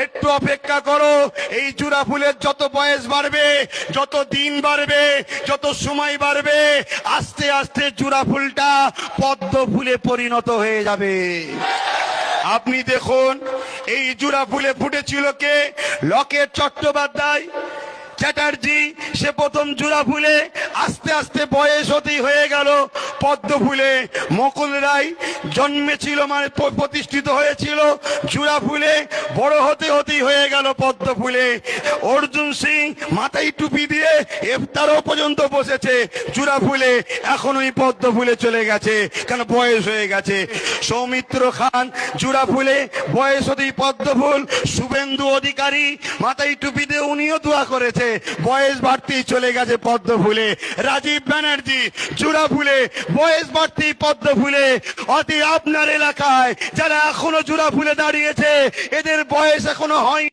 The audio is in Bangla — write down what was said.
একটু অপেক্ষা করো। এই জুরা ফুলের যত বয়স বাড়বে, যত দিন বাড়বে, যত সময় বাড়বে, আস্তে আস্তে জুরা ফুলটা পদ্ম ফুলে পরিণত হয়ে যাবে। আপনি দেখুন, এই জুরা ফুলে ফুটেছিল কে? লকেট চট্টোপাধ্যায় চ্যাটার্জি। সে প্রথম জুরা ফুলে, আস্তে আস্তে বয়স হতেই হয়ে গেল পদ্ম ফুলে। মুকুল রায় জন্মেছিল, মানে প্রতিষ্ঠিত হয়েছিল জুরা ফুলে, বড় হতে হতেই হয়ে গেল পদ্ম ফুলে। অর্জুন সিং মাথায় টুপি দিয়ে ইফতারও পর্যন্ত বসেছে জুরা ফুলে, এখন ওই পদ্ম ফুলে চলে গেছে, কারণ বয়স হয়ে গেছে। সৌমিত্র খান জুরা ফুলে, বয়স হতেই পদ্ম ফুল। শুভেন্দু অধিকারী মাথায় টুপি দিয়ে, উনিও দোয়া করেছে, বয়স বাড়তেই চলে গেছে পদ্ম ফুলে। রাজীব ব্যানার্জি জুরা ফুলে, বয়স বাড়তেই পদ্ম ফুলে। অতি আপনার এলাকায় যারা এখনো জুরা ফুলে দাঁড়িয়েছে, এদের বয়স এখনো হয়